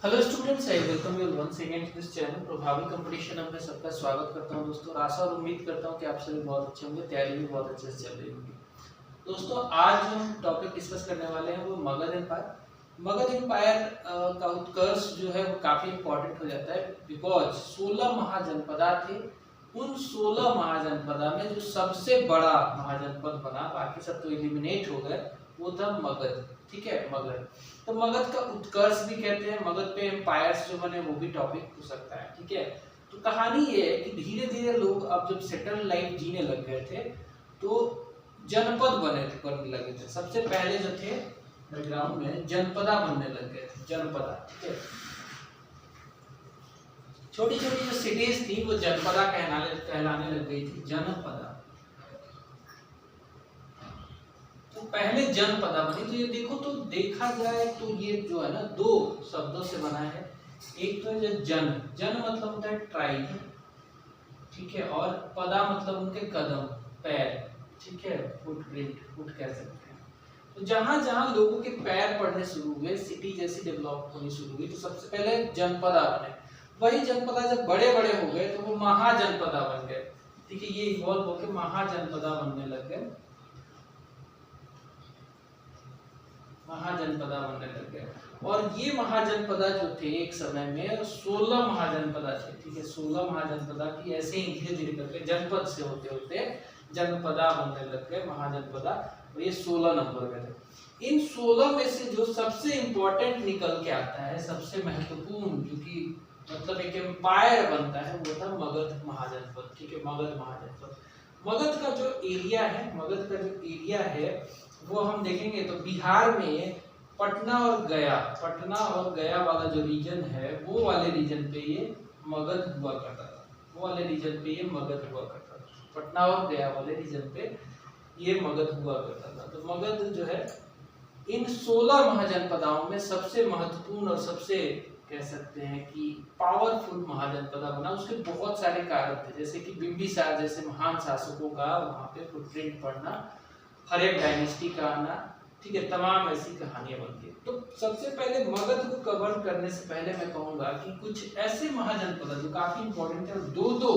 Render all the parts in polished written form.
Hello students, I welcome you once again to this channel Prabhavi competition में सबका स्वागत करता हूं दोस्तों। आशा और उम्मीद करता हूं कि आप सभी बहुत अच्छे होंगे, तैयारी भी बहुत अच्छे से चल रही होगी। दोस्तों, आज जो हम टॉपिक डिस्कस करने वाले हैं वो मगध एम्पायर। मगध एम्पायर का उत्कर्ष जो है वो काफी इंपॉर्टेंट हो जाता है बिकॉज 16 महाजनपदा थे। उन 16 महाजनपदा में जो सबसे बड़ा महाजनपद बना, बाकी सब तो एलिमिनेट हो गए, वो था मगध। ठीक है, मगध। तो मगध का उत्कर्ष भी कहते हैं, मगध पे एम्पायर्स जो बने वो भी टॉपिक हो सकता है। ठीक है, तो कहानी ये है कि धीरे धीरे लोग अब जब सेटल लाइफ जीने लग गए थे तो जनपद बनने लगे थे। सबसे पहले जो थे बैकग्राउंड में जनपदा बनने लग गए थे, जनपदा। ठीक है, छोटी छोटी जो सिटीज थी वो जनपदा कहलाने लग गई थी, जनपदा। तो पहले जनपदा बनी। तो ये देखो, तो देखा जाए तो ये जो है ना दो शब्दों से बना है। एक तो है जन, जन मतलब होता है ट्राइब, ठीक है, और पदा मतलब उनके कदम, पैर। ठीक है, फुटप्रिंट, फुट कह सकते हैं। तो जहां जहां लोगों के पैर पड़ने शुरू हुए, सिटी जैसी डेवलप होनी शुरू हुई, तो सबसे पहले जनपदा बने। वही जनपदा जब बड़े बड़े हो गए तो वो महाजनपदा बन गए। ठीक है, ये इवॉल्व होकर महाजनपदा बनने लग गए, महाजनपदा बनने लग गए। और ये महाजनपदा जो थे एक समय में 16 महाजनपदा थे। ठीक है, 16 महाजनपदा की ऐसे ही धीरे धीरे करके जनपद से होते होते जनपदा बनने लग गए, महाजनपदा। और ये 16 नंबर में थे। इन 16 में से जो सबसे इंपॉर्टेंट निकल के आता है, सबसे महत्वपूर्ण, क्योंकि मतलब एक एम्पायर बनता है, वो था मगध महाजनपद। ठीक है, मगध महाजनपद। मगध का जो एरिया है, मगध का जो एरिया है वो हम देखेंगे तो बिहार में पटना और गया वाला जो रीजन है, वो वाले रीजन पे ये मगध हुआ करता था। वो वाले रीजन पे ये मगध हुआ करता था, पटना और गया वाले रीजन पे ये मगध हुआ करता था। तो मगध जो है इन 16 महाजनपदाओं में सबसे महत्वपूर्ण और सबसे कह सकते हैं कि पावरफुल महाजनपदा बना। उसके बहुत सारे कारण थे, जैसे कि बिंबिसार जैसे महान शासकों का वहां पे फुटप्रिंट पड़ना, हर एक डायनेस्टी का आना। ठीक है, तमाम ऐसी कहानियां बनती है। तो सबसे पहले मगध को कवर करने से पहले मैं कहूंगा कि कुछ ऐसे महाजनपद जो काफी इंपॉर्टेंट है और दो दो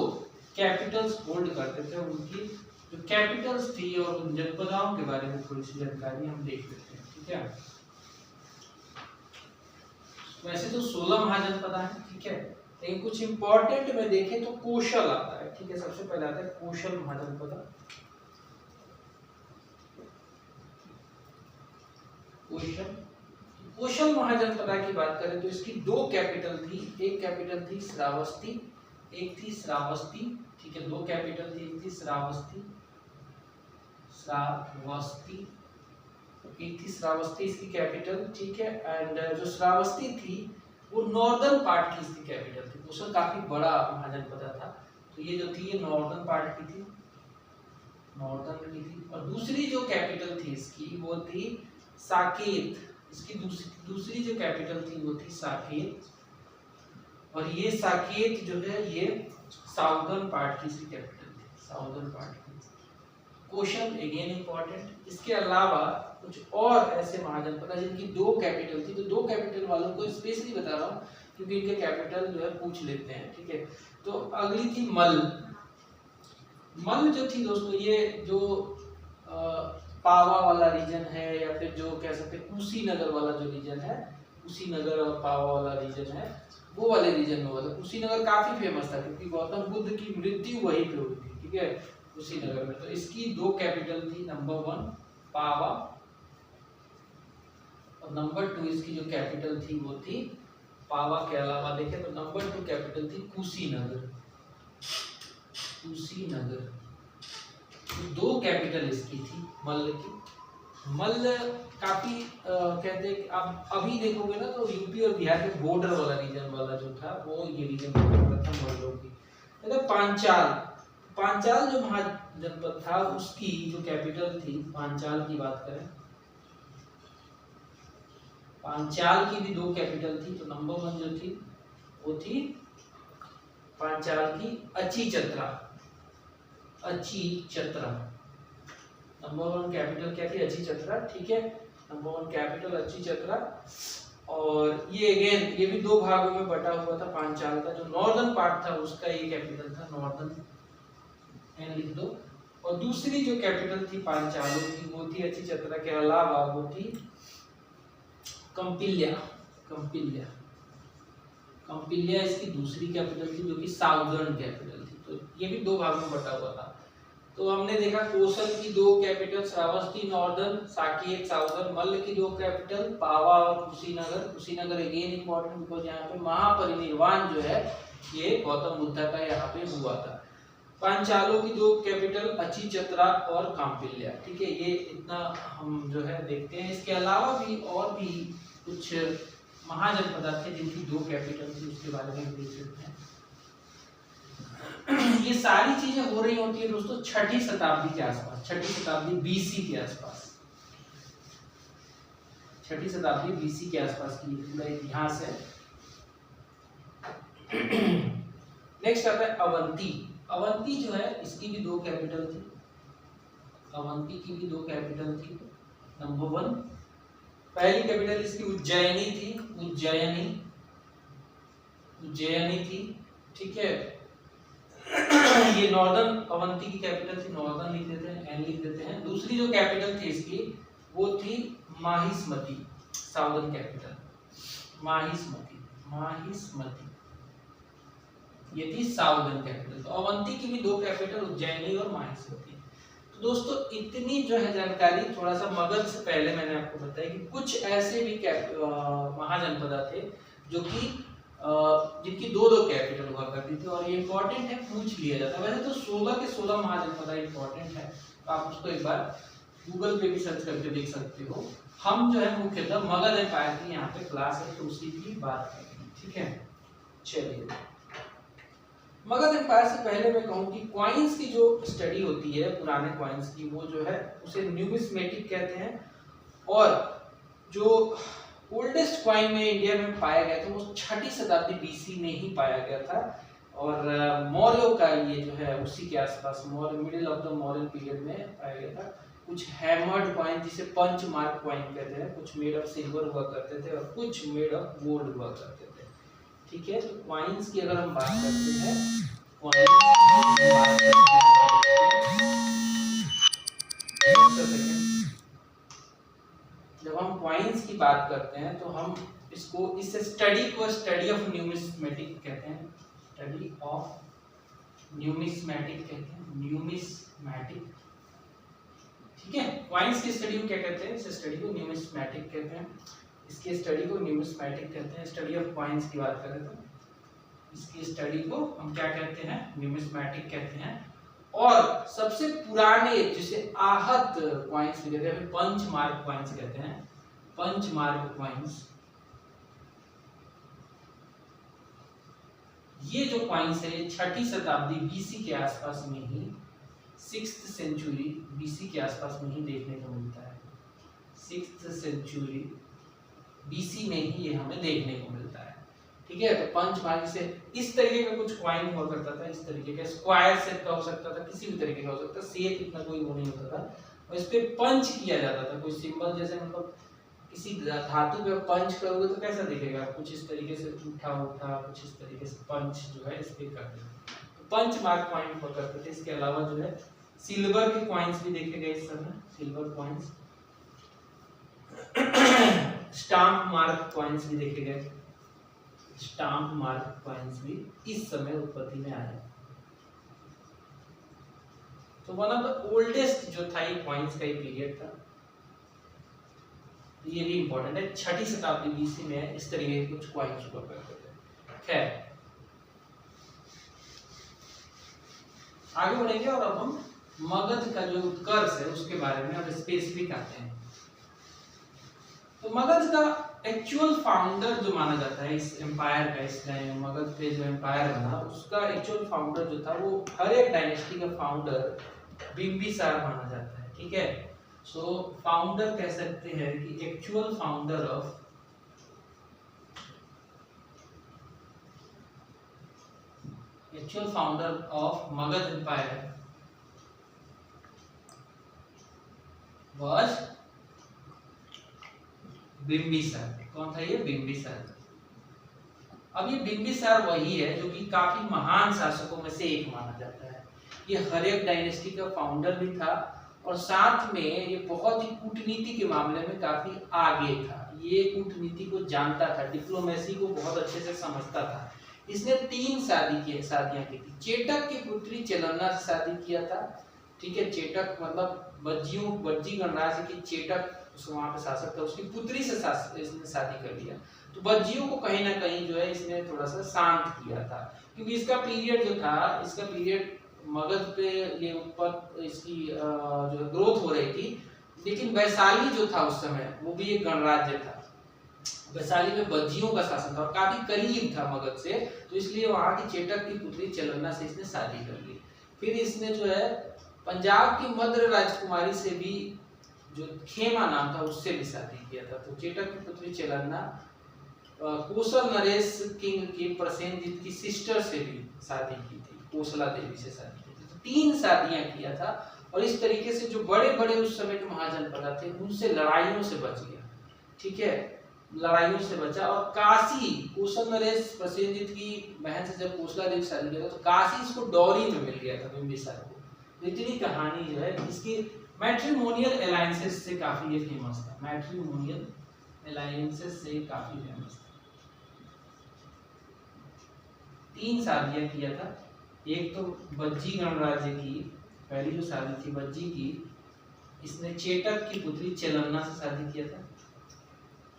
कैपिटल्स होल्ड करते थे, उनकी जो कैपिटल्स थी और उन जनपदाओं के बारे में थोड़ी सी जानकारी हम देख लेते हैं। ठीक है, वैसे तो 16 महाजनपदा है। ठीक है, लेकिन कुछ इंपॉर्टेंट में देखें तो कौशल आता है। ठीक है, सबसे पहले आता है कौशल महाजनपदा। कौशल महाजनपदा की बात करें तो इसकी दो कैपिटल थी। एक कैपिटल थी श्रावस्ती, एक थी श्रावस्ती। ठीक है, दो कैपिटल थी, एक थी श्रावस्ती, एक थी श्रावस्ती इसकी कैपिटल। ठीक है, एंड जो श्रावस्ती थी वो नॉर्दर्न पार्ट की इसकी कैपिटल थी। कौशल काफी बड़ा महाजनपदा था, तो ये जो थी ये नॉर्दर्न पार्ट की थी, नॉर्दर्न की थी। और दूसरी जो कैपिटल थी इसकी वो थी साकेत। इसकी दूसरी जो कैपिटल थी वो थी साकेत। और ये साकेत जो है ये साउदर्न पार्ट की इसकी कैपिटल थी, साउदर्न पार्ट की। कौशल अगेन इंपॉर्टेंट। इसके अलावा कुछ और ऐसे महाजनपद जिनकी दो कैपिटल थी, तो दो कैपिटल वालों को स्पेशली बता रहा हूँ क्योंकि इनके कैपिटल जो है पूछ लेते हैं। ठीक है, तो अगली थी मल। मल जो थी दोस्तों, ये जो पावा वाला रीजन है, या फिर जो कह सकते हैं कुशीनगर वाला जो रीजन है, कुशीनगर और पावा वाला रीजन है, वो वाले रीजन में हुआ था। कुशीनगर काफी फेमस था क्योंकि गौतम बुद्ध की मृत्यु वहीं पे हुई थी। ठीक है, कुशीनगर में। तो इसकी दो कैपिटल थी, नंबर 1 पावा और नंबर 2 इसकी जो कैपिटल थी वो थी पावा के अलावा देखें तो नंबर 2 कैपिटल थी कुशीनगर, कुशीनगर। दो कैपिटल इसकी थी मल्ल की। मल्ल काफी कहते हैं कि आप अभी देखोगे ना तो यूपी और बिहार के बॉर्डर वाला रीजन वाला जो था वो ये रीजन प्रथम मल्लों की। पांचाल, पांचाल जो महाजनपद था उसकी जो कैपिटल थी, पांचाल की बात करें, पांचाल की भी दो कैपिटल थी। तो नंबर 1 जो थी वो थी पांचाल की अचीचत्रा, अचीचत्रा। नंबर 1 कैपिटल क्या थी? अचीचत्रा। ठीक है, नंबर 1 कैपिटल अचीचत्रा। और ये अगेन ये भी दो भागों में बटा हुआ था पांचाल का। जो नॉर्दर्न पार्ट था उसका ये कैपिटल था नॉर्दर्न, एन लिख दो। और दूसरी जो कैपिटल थी पांचालों की वो थी अचिचत्रा के अलावा वो थी कंपिल्या। कंपिल्या कंपिल्या इसकी दूसरी कैपिटल थी जो कि साउदर्न कैपिटल थी। तो ये भी दो भागों में बटा हुआ था। तो हमने देखा कोसल की दो कैपिटल श्रावस्ती नॉर्दर्न, साकी एक साउदर्न, मल्ल की दो कैपिटल पावा और Kushinagar. Kushinagar again important because यहाँ पे महापरिनिर्वाण जो है ये गौतम बुद्ध का यहाँ पे हुआ था। पांचालों की दो कैपिटल अचिचत्रा और काम्पिल्या। ठीक है, ये इतना हम जो है देखते हैं। इसके अलावा भी और भी कुछ महाजनपद थे जिनकी दो कैपिटल थी, उसके बारे में देख सकते हैं। ये सारी चीजें हो रही होती है दोस्तों छठी शताब्दी के आसपास, छठी शताब्दी बीसी के आसपास, छठी शताब्दी बीसी के आसपास की पूरा इतिहास है। नेक्स्ट आता है अवंती। अवंती जो है इसकी भी दो कैपिटल थी, अवंती की भी दो कैपिटल थी। नंबर 1 पहली कैपिटल इसकी उज्जैनी थी, उज्जैनी, उज्जैनी थी। ठीक है, ये नॉर्दर्न अवंती की कैपिटल थी, नॉर्दर्न लिख देते हैं, एन लिख देते हैं। दूसरी जो कैपिटल थी इसकी वो थी माहिष्मती, साउदर्न कैपिटल माहिष्मती, माहिष्मती ये थी साउदर्न कैपिटल। तो अवंती की भी दो कैपिटल उज्जैनी और माहिष्मती। तो दोस्तों इतनी जो है जानकारी, थोड़ा सा मगध से पहले मैंने आपको बताया कि कुछ ऐसे भी महाजनपद थे जो कि जिनकी दो दो कैपिटल हुआ करती थी। और ये इंपॉर्टेंट है, पूछ लिया जाता है। वैसे तो 16 के 16 महाजनपद इंपॉर्टेंट है, तो आप उसको एक बार गूगल पे भी सर्च करके देख सकते हो। हम जो है मुख्यतः मगध एम्पायर की यहाँ पे क्लास है तो उसी की बात करेंगे। ठीक है, चलिए मगध एम्पायर से पहले मैं कहूँ कि कॉइन्स की जो स्टडी होती है पुराने कॉइन्स की, वो जो है उसे न्यूमिस्मेटिक कहते हैं। और जो ओल्डेस्ट कॉइन में इंडिया में पाया गया था वो छठी शताब्दी बीसी में ही पाया गया था। और मौर्यों का ये जो है उसी के आसपास, Maurya middle of the Mauryan period में पाया गया था। कुछ हैमर्ड कॉइन जिसे पंच मार्क कॉइन कहते हैं, कुछ मेड ऑफ सिल्वर हुआ करते थे और कुछ मेड ऑफ गोल्ड हुआ करते थे। ठीक है, तो कॉइन्स की अगर हम बात करते हैं, कॉइन्स की बात करते हैं, जब हम कॉइन्स की बात करते हैं तो हम इसको, इस स्टडी को स्टडी ऑफ न्यूमिस्मेटिक कहते हैं, स्टडी ऑफ न्यूमिस्मेटिक कहते हैं, न्यूमिस्मेटिक। ठीक है, कॉइन्स की स्टडी को क्या कहते हैं, इस स्टडी को न्यूमिस्मेटिक कहते हैं, इसकी स्टडी को न्यूमिस्मेटिक कहते हैं। स्टडी ऑफ कॉइन्स की बात करें तो इसकी स्टडी को हम क्या कहते हैं, न्यूमिस्मेटिक कहते हैं। और सबसे पुराने जिसे आहत कॉइन्स भी कहते हैं, पंच मार्क कॉइन्स कहते हैं, पंच मार्क कॉइन्स। ये जो कॉइन्स है छठी शताब्दी बीसी के आसपास में ही, 6th सेंचुरी बीसी के आसपास में ही देखने को मिलता है। 6th सेंचुरी बीसी में ही ये हमें देखने को मिलता है। ठीक है, तो पंच मार्क से इस तरीके का कुछ कॉइन हुआ करता था, इस तरीके का स्क्वायर शेप का हो सकता था, किसी भी तरीके का हो सकता था, शेप इतना कोई वो नहीं होता था। और इस पे पंच किया जाता था, कोई सिंबल जैसे मतलब किसी धातु पे पंच करोगे तो कैसा दिखेगा, कुछ इस तरीके से उठा उठा, कुछ इस तरीके से पंच जो है इस पे करते थे। तो पंच मार्क कॉइन हुआ करते थे। इसके अलावा जो है सिल्वर के कॉइन्स भी देखे गए इस समय, silver coins, stamp mark coins भी देखे गए, स्टाम्प मार्क कॉइन्स भी इस समय उत्पत्ति में आए। तो वन ऑफ द ओल्डेस्ट जो था ये कॉइन्स का ही पीरियड था। ये भी इंपॉर्टेंट है, छठी शताब्दी बीसी में इस तरीके के कुछ कॉइन्स हुआ करते थे। खैर आगे बढ़ेंगे और अब हम मगध का जो उत्कर्ष है उसके बारे में अब स्पेसिफिक आते हैं। तो मगध का एक्चुअल फाउंडर जो माना जाता है इस एम्पायर का, इस मगध पे जो एम्पायर बना उसका एक्चुअल फाउंडर जो था वो हर एक डायनेस्टी का फाउंडर बिंबिसार माना जाता है। ठीक है, सो फाउंडर कह सकते हैं कि actual founder of Magadh empire was Bimbisara. कौन था ये? बिंबिसार। अब ये बिंबिसार वही है जो कि काफी महान शासकों में से एक माना जाता है। ये हर्यक डायनेस्टी का फाउंडर भी था और साथ में ये बहुत ही कूटनीति के मामले में काफी आगे था। ये कूटनीति को जानता था, डिप्लोमेसी को बहुत अच्छे से समझता था। इसने 3 शादियां की थी। चेटक की पुत्री चेलन्ना से शादी किया था, ठीक है। चेटक मतलब बज्जी गणराज्य की चेटक वहां पे शासक था, उसकी पुत्री से इसने शादी कर लिया। तो बज्जियों को कहीं ना कहीं जो है इसने थोड़ा सा शांत किया था, क्योंकि इसका पीरियड जो था, इसका पीरियड मगध पे ये ऊपर इसकी जो ग्रोथ हो रही थी। लेकिन वैशाली जो था उस समय वो भी एक गणराज्य था। वैशाली में बज्जियों का शासन था और काफी करीब था मगध से, तो इसलिए वहां की चेटक की पुत्री चेलन्ना से इसने शादी कर ली। फिर इसने जो है पंजाब की मद्र राजकुमारी से भी, जो खेमा नाम था, उससे भी शादी किया था। तो चेटक की पुत्री चेलन्ना कोसल नरेश किंग की प्रसेनजीत की सिस्टर से भी शादी की थी, कोसला देवी से शादी की थी। तो 3 शादियां किया था और इस तरीके से जो बड़े बड़े उस समय के महाजनपद थे उनसे लड़ाइयों से बच गया, ठीक है। लड़ाइयों से बचा और काशी, कोसल नरेश प्रसेनजीत की बहन से जब कोसला देवी शादी किया तो काशी इसको डॉरी में मिल गया था बिंबिसार को। इतनी कहानी जो है इसकी मैट्रिमोनियल अलायंसेस से काफी ये फेमस था। मैट्रिमोनियल अलायंसेस से काफी फेमस था। 3 शादियां किया था। एक तो बज्जी गणराज्य की पहली जो शादी थी बज्जी की, इसने चेटक की पुत्री चेलन्ना से शादी किया था।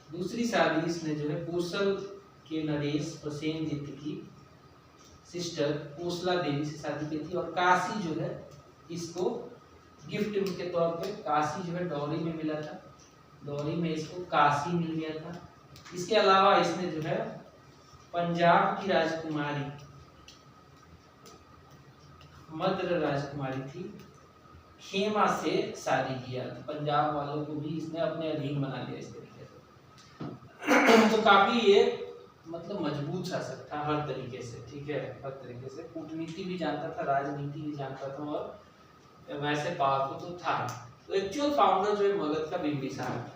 दूसरी शादी इसने जो है कोसल के नरेश प्रसेनजीत की सिस्टर कोसला देवी से शादी की थी। और काशी जो है इसको गिफ्ट के तौर पे, काशी जो है डॉरी में मिला था, डॉरी में इसको काशी मिल गया था। इसके अलावा इसने जो है पंजाब की राजकुमारी मद्र राजकुमारी थी खेमा से शादी किया। पंजाब वालों को भी इसने अपने अधीन बना लिया इस तरीके से। तो काफी ये मतलब मजबूत शासक था हर तरीके से, ठीक है। हर तरीके से कूटनीति भी जानता था, राजनीति भी जानता था और वैसे पावरफुल तो था। तो एक्चुअल फाउंडर जो है मगध का बिंबिसार था।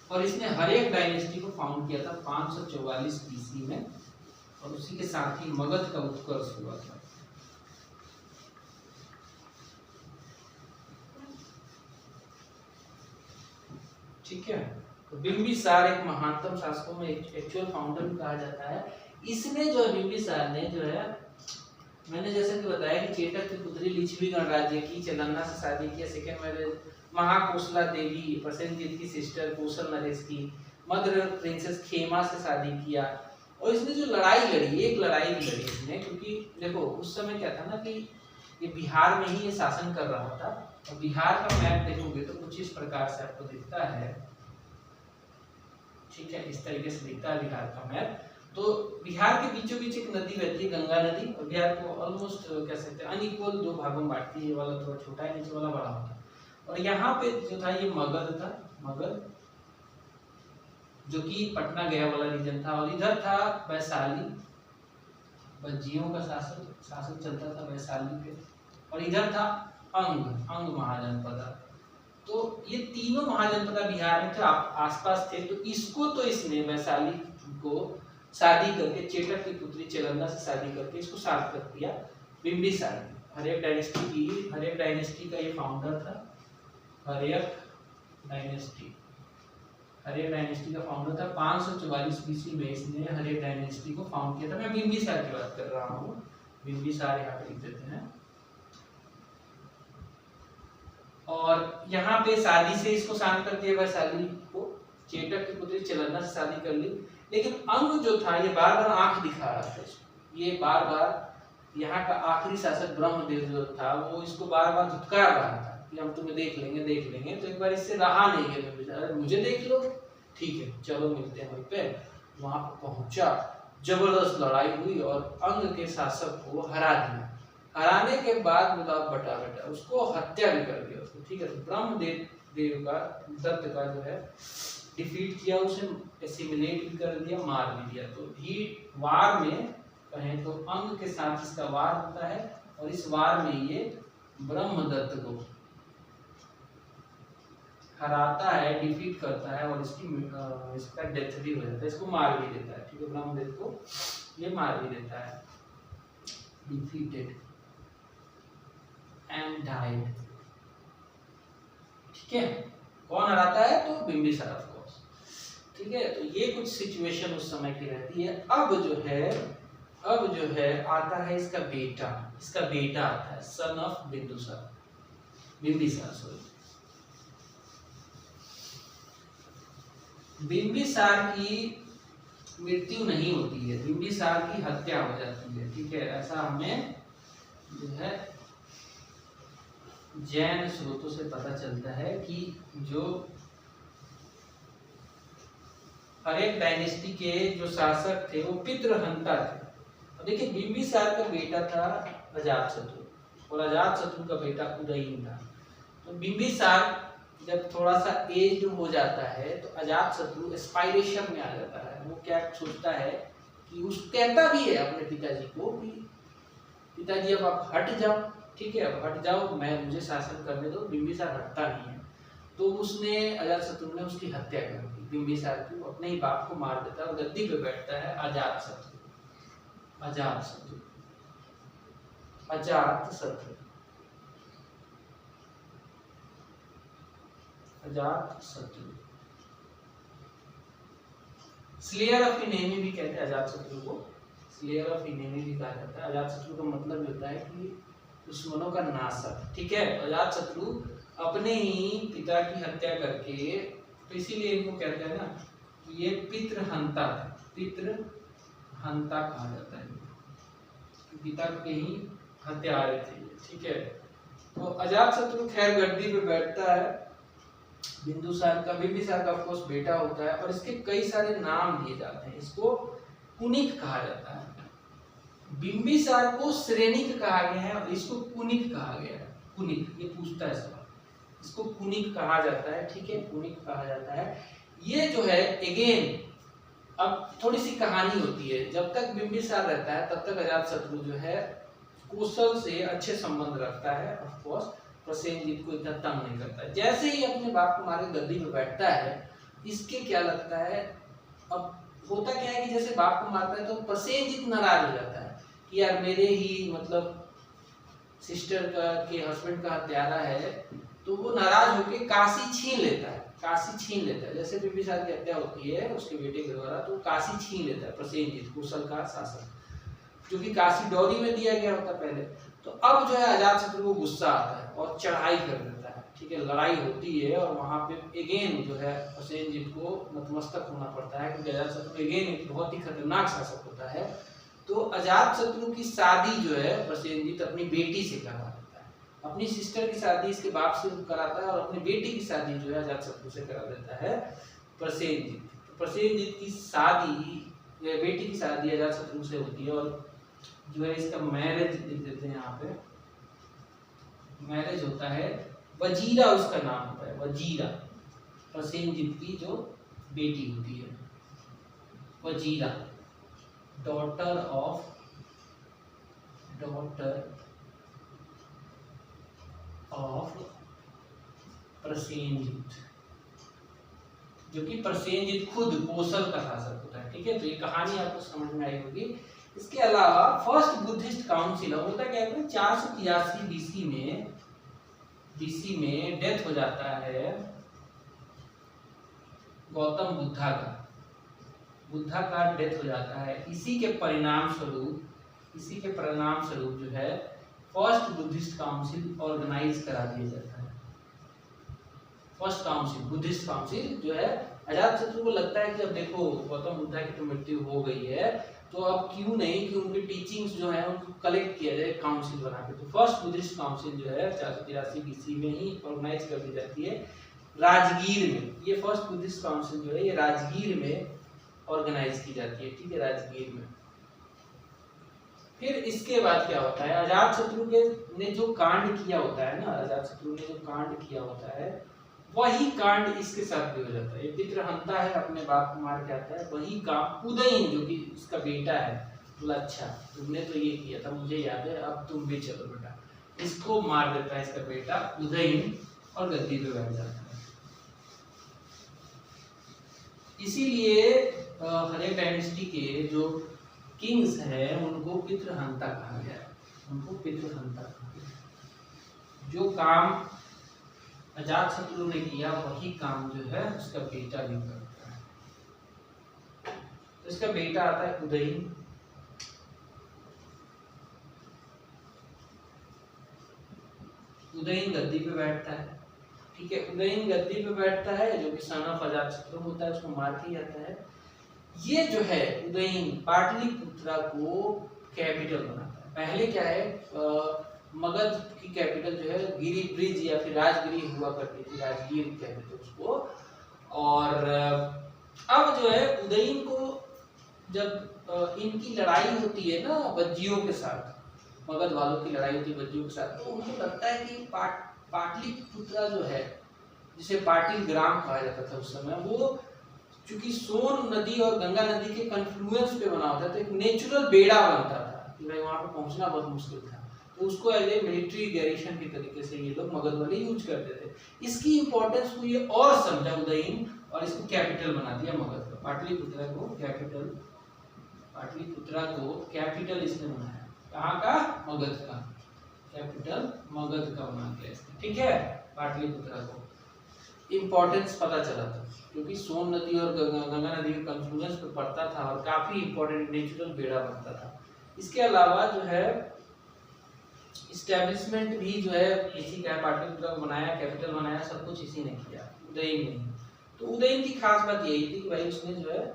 और इसने हर्यक डायनेस्टी को फाउंड किया था 544 बीसी में और उसी के साथ ही मगध का उत्कर्ष हुआ था। ठीक है। तो बिंबिसार एक महानतम शासकों में एक्चुअल फाउंडर भी कहा जाता है। इसने जो बिंबिसार ने जो है, मैंने जैसे कि बताया कि चेटक की पुत्री लिच्छवी गणराज्य की चेलन्ना से शादी किया। सेकेंड मैरिज महाकोसला देवी प्रसेनजीत की सिस्टर कोसल नरेश की मद्र प्रिंसेस खेमा से शादी किया। और इसने जो लड़ाई लड़ी, एक लड़ाई भी लड़ी इसने, क्योंकि देखो उस समय क्या था ना कि ये बिहार में ही ये शासन कर रहा था। और बिहार का मैप देखोगे तो कुछ इस प्रकार से आपको दिखता है, ठीक है। इस तरीके से दिखता है बिहार का मैप। तो बिहार के बीचों बीच एक नदी बहती है, गंगा नदी, और बिहार को ऑलमोस्ट कह सकते हैं अनइक्वल 2 भागों में बांटती है। ये वाला थोड़ा छोटा है, नीचे वाला बड़ा होता है। और यहाँ पे जो था ये मगध था, मगध जो कि पटना गया वाला रीजन था। और इधर था वैशाली, बज्जियों का शासन चलता था वैशाली पे। और इधर था अंग महाजनपदा। तो ये तीनों महाजनपदा बिहार में थे, आसपास थे। तो इसको तो इसने वैशाली को शादी करके चेटक की पुत्री चेलन्ना से शादी करके इसको साथ कर दिया बिंबिसार। हर्यक डायनेस्टी का ये फाउंडर था। हर्यक डायनेस्टी का फाउंडर था। 544 बीसी में इसने हर्यक डायनेस्टी को फाउंड किया था। मैं बिंबिसार की बात कर रहा हूँ, बिंबिसार यहाँ पे लिख देते हैं। और यहाँ पे शादी से इसको शांत कर दिया वैशाली को, चेटक की पुत्री चेलन्ना से शादी कर ली। लेकिन अंग जो था ये बार बार आंख दिखा रहा था इसको। ये बार बार यहाँ का आखिरी शासक ब्रह्मदेव जो था वो इसको बार बार धुतकार रहा था कि हम तुम्हें देख लेंगे। तो एक बार इससे रहा नहीं गया, मुझे देख लो, ठीक है चलो मिलते हैं वहीं पे। वहां पर पहुंचा, जबरदस्त लड़ाई हुई और अंग के शासक को हरा दिया। हराने के बाद मुदाब बटा उसको हत्या भी कर दिया उसको, ठीक है। तो ब्रह्मदेव का दत्त का जो है डिफीट किया, उसे एसिमिलेट भी कर दिया, मार भी दिया। तो ही वार में कहें तो अंग के साथ इसका वार होता है और इस वार में ये ब्रह्मदत्त को हराता है, डिफीट करता है और इसका डेथ भी हो जाता है, इसको मार भी देता है, ठीक है, ब्रह्मदेव को ये मार भी देता है, डिफीटेड एंड डाइड, ठीक है। कौन हराता है? तो बिंबिसार ऑफ कोर्स, ठीक है। तो ये कुछ सिचुएशन उस समय की रहती है। अब जो है आता है इसका बेटा आता है, son of Bimbisara sorry. Bimbisara की मृत्यु नहीं होती है, बिंबिसार की हत्या हो जाती है, ठीक है। ऐसा हमें जो है जैन स्रोतों से पता चलता है कि जो हर एक डायनेस्टी के जो शासक थे वो पितृहंता थे। देखिए बिंबिसार का बेटा था अजातशत्रु और अजातशत्रु का बेटा उदयन था। तो बिंबिसार जब थोड़ा सा एज हो जाता है तो अजातशत्रु एस्पायरेशन में आ जाता है। वो क्या सोचता है कि उस कहता भी है अपने पिताजी को कि पिताजी अब आप हट जाओ, ठीक है, अब हट जाओ, मुझे शासन करने दो। बिंबिसार हटता नहीं है, तो उसने अजातशत्रु ने उसकी हत्या कर दी। बिंबिसार की अपने ही बाप को मार देता है और गद्दी पे बैठता है अजातशत्रु। स्लेयर ऑफ इनेमी भी कहते हैं अजातशत्रु को, स्लेयर ऑफ इनेमी भी कहा जाता है। अजातशत्रु का मतलब होता है कि दुश्मनों का नाशक, ठीक है। अजातशत्रु अपने ही पिता की हत्या करके, तो इसीलिए इनको कहते हैं ना कि ये पितृहंता कहा जाता है, पिता के ही हत्यारे थे, ठीक है। तो अजातशत्रु खैर गद्दी पे बैठता है। बिंबिसार का ऑफ कोर्स बेटा होता है और इसके कई सारे नाम दिए जाते हैं। इसको कुनिक कहा जाता है। बिंबिसार को श्रेणिक कहा गया है और इसको कुनिक कहा गया है। कुनिक, ये पूछता है सवाल, इसको कुनिक कहा जाता है, ठीक है, कुनिक कहा जाता है। ये जो है अगेन अब थोड़ी सी कहानी होती है। जब तक बिंबिसार रहता है तब तक अजातशत्रु जो है कौशल से अच्छे संबंध रखता है, ऑफ कोर्स प्रसेनजीत को इतना तंग नहीं करता है। जैसे ही अपने बाप को मारे गद्दी पे बैठता है, इसके क्या लगता है, अब होता क्या है कि जैसे बाप को मारता है तो प्रसेनजीत नाराज हो जाता है कि यार मेरे ही मतलब सिस्टर का के हस्बैंड का हत्यारा है, तो वो नाराज होकर काशी छीन लेता है। जैसे बिंबिसार की हत्या होती है उसके बेटे के द्वारा, तो काशी छीन लेता है प्रसेनजीत, कौशल का शासक, जो कि काशी डॉरी में दिया गया होता पहले। तो अब जो है अजातशत्रु को गुस्सा आता है और चढ़ाई कर देता है, ठीक है, लड़ाई होती है और वहां पे अगेन जो है प्रसेनजीत को नतमस्तक होना पड़ता है, क्योंकि अजातशत्रु अगेन एक बहुत ही खतरनाक शासक होता है। तो अजातशत्रु की शादी जो है प्रसेनजीत अपनी बेटी से करा देता है, अपनी सिस्टर की शादी इसके बाप से कराता है और अपनी बेटी की शादी जो है अजातशत्रु से करा देता है प्रसेनजीत। प्रसेनजीत की शादी, बेटी की शादी अजातशत्रु से होती है और जो है इसका मैरिज लिख देते हैं यहाँ पे, मैरिज होता है। वजीरा उसका नाम होता है, वजीरा, प्रसेनजीत की जो बेटी होती है वजीरा, डॉटर ऑफ प्रसेनजीत, जो कि प्रसेनजीत खुद कौशल का शासक होता है, ठीक है। तो ये कहानी आपको समझ में आई होगी। इसके अलावा फर्स्ट बुद्धिस्ट काउंसिल होता क्या है, 483 बीसी में डेथ हो जाता है गौतम बुद्धा का डेथ हो जाता है। इसी के परिणाम स्वरूप जो है फर्स्ट बुद्धिस्ट काउंसिल ऑर्गेनाइज करा दिया जाता है। फर्स्ट काउंसिल, बुद्धिस्ट काउंसिल जो है, अजातशत्रु को लगता है कि अब देखो गौतम बुद्धा की तो मृत्यु हो गई है, तो अब क्यों नहीं कि उनकी टीचिंग्स जो है उनको कलेक्ट किया जाए काउंसिल बना के। तो फर्स्ट बुद्धिस्ट काउंसिल जो है 483 बीसी में ही ऑर्गेनाइज कर दी जाती है राजगीर में। ये फर्स्ट बुद्धिस्ट काउंसिल जो है ये राजगीर में ऑर्गेनाइज की जाती है, ठीक है, राजगीर में। फिर इसके बाद क्या होता है, अजातशत्रु ने जो कांड किया होता है वही कांड इसके साथ भी हो जाता है। ये पितृहंता है, अपने बाप को मार के आता है, वही काम उदयन जो कि इसका बेटा है, बोला अच्छा तुमने तो ये किया था मुझे याद है, अब तुम भी चलो बेटा, इसको मार देता है इसका बेटा उदयन और गद्दी पे बैठ जाता है। इसीलिए हरेक डायनेस्टी के जो किंग्स हैं उनको पितृहंता कहा गया है, उनको पितृहंता कहा गया। जो काम अजातशत्रु ने किया वही काम जो है उसका बेटा भी करता है। तो इसका बेटा आता है उदयन। उदयन गद्दी पे बैठता है, ठीक है। उदयन गद्दी पे बैठता है, जो कि सन ऑफ अजातशत्रु होता है, उसको मार दिया जाता है। ये जो है उदयन पाटलिपुत्रा को कैपिटल बनाता है। पहले क्या है, मगध की कैपिटल जो है गिरिब्रिज या फिर राजगिरी हुआ करती थी, राजगीर कहते थे उसको। और अब जो है उदयन को जब इनकी लड़ाई होती है ना वज्जियों के साथ, मगध वालों की लड़ाई होती है वज्जियों के साथ, तो उनको लगता है कि पाटलिपुत्रा जो है, जिसे पाटिल ग्राम कहा जाता था उस समय, वो चूंकि सोन नदी और गंगा नदी के कन्फ्लुएंस पे बना होता था, तो एक नेचुरल बेड़ा बनता था कि भाई वहां पे पहुंचना बहुत मुश्किल था। तो उसको एज ए मिलिट्री गैरिशन की तरीके से ये लोग मगध वाले यूज करते थे। इसकी इंपॉर्टेंस को ये और समझा उदयन और इसको कैपिटल बना दिया मगध का। पाटलिपुत्रा को कैपिटल इसने बनाया। कहाँ का? मगध का। कैपिटल मगध का बना दिया इसने, ठीक है। पाटलिपुत्रा को इंपॉर्टेंस पता चला था क्योंकि सोन नदी और गंगा नदी के कन्फ्लुएंस पे पड़ता था और काफी इंपॉर्टेंट नेचुरल बेड़ा बनता था। इसके अलावा जो है इस्टेब्लिशमेंट भी जो है इसी का, पाटलिपुत्रा को बनाया, कैपिटल बनाया, सब कुछ इसी ने किया, उदयन ने। तो उदयन की खास बात यही थी कि भाई उसने जो है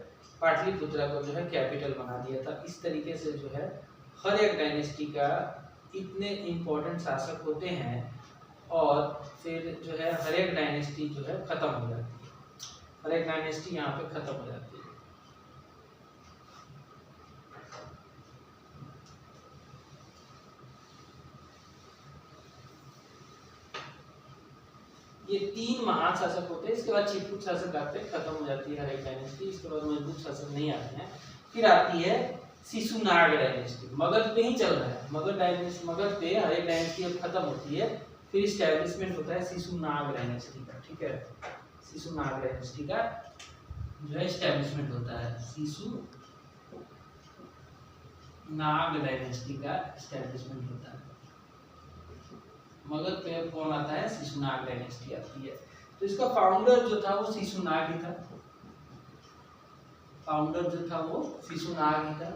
पाटलिपुत्रा को जो है कैपिटल बना दिया था। इस तरीके से जो है हर एक डायनेस्टी का इतने इम्पोर्टेंट शासक होते हैं और फिर जो है हर एक डायनेस्टी जो है खत्म हो जाती है, हर एक डायनेस्टी यहाँ पे खत्म हो जाती है। ये 3 महान शासक होते हैं, इसके बाद चित्रकूट शासक आते हैं, खत्म हो जाती है हर एक डायनेस्टी। इसके बाद मजबूत शासक नहीं आते हैं। फिर आती है शिशुनाग डायनेस्टी, मगध पे ही चल रहा है, मगध डायनेस्टी, मगध पे हर एक डायनेस्टी अब खत्म होती है। फिर स्टैब्लिशमेंट होता है शिशुनाग डायनेस्टी का, ठीक है। शिशुनाग डायनेस्टी का जो है स्टैब्लिशमेंट होता है, शिशुनाग डायनेस्टी का स्टैब्लिशमेंट होता है। मगध पे कौन आता है? शिशुनाग डायनेस्टी आती है। तो इसका फाउंडर जो था वो शिशुनाग ही था, फाउंडर जो था वो शिशुनाग ही था।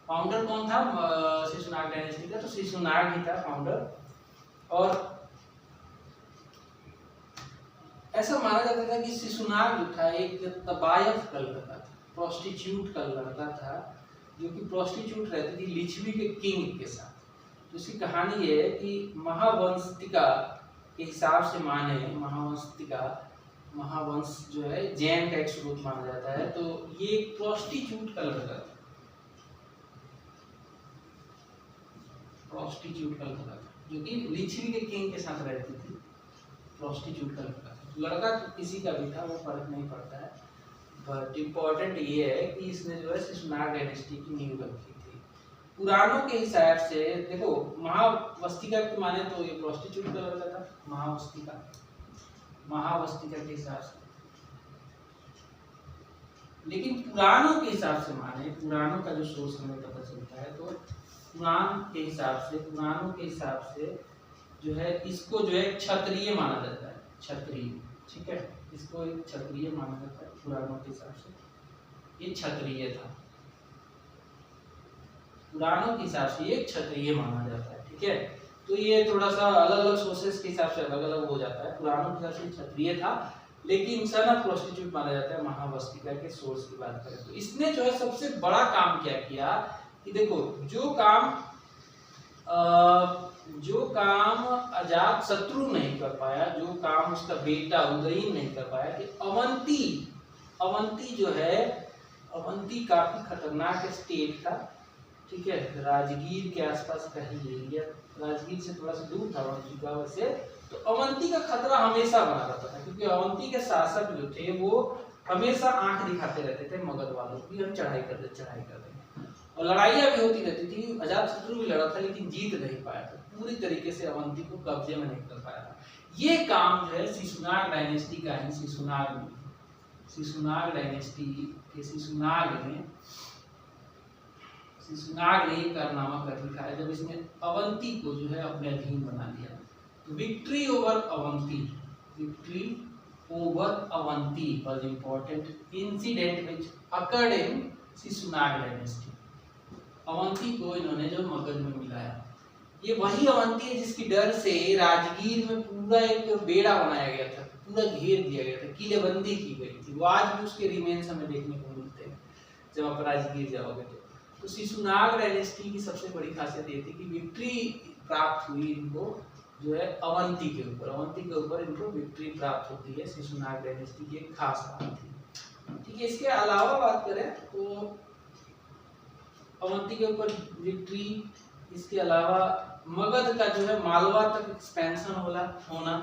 फाउंडर कौन था शिशुनाग डायनेस्टी का? तो शिशुनाग ही था फाउंडर। और ऐसा माना जाता था कि शिशुनाग जो था एक तबायफ का लड़का था, प्रोस्टिट्यूट का लड़का था, जो कि प्रोस्टिट्यूट रहती थी लिच्छवी के किंग के साथ। तो इसकी कहानी ये है कि महावंशिका के हिसाब से माने, महावंश जो है जैन का एक स्रोत माना जाता है। तो ये एक प्रोस्टिट्यूट का लड़का था, प्रोस्टिट्यूट का लड़का था, जो कि लिच्छवी के किंग के साथ रहती थी। प्रोस्टिट्यूट का लड़का था, लड़का तो किसी का भी था, वो फर्क नहीं पड़ता है। बट इम्पोर्टेंट ये है कि इसने जो है शिशुनाग डायनेस्टी की नींव रखी थी। पुराणों के हिसाब से देखो, महावस्तिका के माने तो ये प्रोस्टिट्यूट का लड़का था, महावस्तिका के हिसाब से। लेकिन पुराणों के हिसाब से माने, पुराणों का जो सोर्स हमें पता चलता है, तो पुराणों के हिसाब से जो है इसको जो है क्षत्रिय माना जाता है, क्षत्रिय, ठीक है। इसको एक क्षत्रिय माना जाता है पुराणों के हिसाब से, ये क्षत्रिय था, पुराणों के हिसाब से ये क्षत्रिय माना जाता है, ठीक है। तो ये थोड़ा सा अलग अलग सोर्सेस के हिसाब से अलग अलग हो जाता है। पुराणों के हिसाब से क्षत्रिय था, लेकिन सन ऑफ प्रोस्टिट्यूट माना जाता है महावस्तिका के सोर्स की बात करें तो। इसने जो है सबसे बड़ा काम क्या किया कि देखो, जो काम अजातशत्रु नहीं कर पाया, जो काम उसका बेटा उदयन नहीं कर पाया, कि अवंती जो है, अवंती काफी खतरनाक स्टेट था, ठीक है। राजगीर के आसपास का ही एरिया, राजगीर से थोड़ा सा दूर था अवंती का वैसे। तो अवंती का खतरा हमेशा बना रहता था, क्योंकि अवंती के शासक जो थे वो हमेशा आंख दिखाते रहते थे मगध वालों की, हम चढ़ाई कर रहे हैं, और लड़ाइयाँ भी होती रहती थी। अजातशत्रु भी लड़ा था लेकिन जीत नहीं पाया था, पूरी तरीके से अवंती को कब्जे में नहीं कर पाया था। ये काम जो है शिशुनाग डायनेस्टी का है। शिशुनाग डायनेस्टी के शिशुनाग ने कारनामा कर दिखाया जब इसने अवंती को जो है अपने अधीन बना लिया। Victory over Avanti was important incident which occurred in Shishunaga dynasty. Avanti को इन्होंने जो मगध में मिलाया, ये वही अवंती है जिसकी डर से राजगीर में पूरा एक बेड़ा बनाया गया था, पूरा घेर दिया गया था, किलेबंदी की गई थी। वो आज भी उसके रिमेन्स हमें देखने को मिलते हैं जब आप राजगीर जाओगे तो शिशुनाग डायनेस्टी की सबसे बड़ी खासियत ये थी कि विक्ट्री प्राप्त हुई इनको जो है अवंती के ऊपर इनको विक्ट्री प्राप्त होती है। शिशुनाग डायनेस्टी की एक खास बात थी। ठीक है, इसके अलावा बात करें तो अवंती के ऊपर विक्ट्री, इसके अलावा मगध का जो है मालवा तक एक्सपेंशन होना,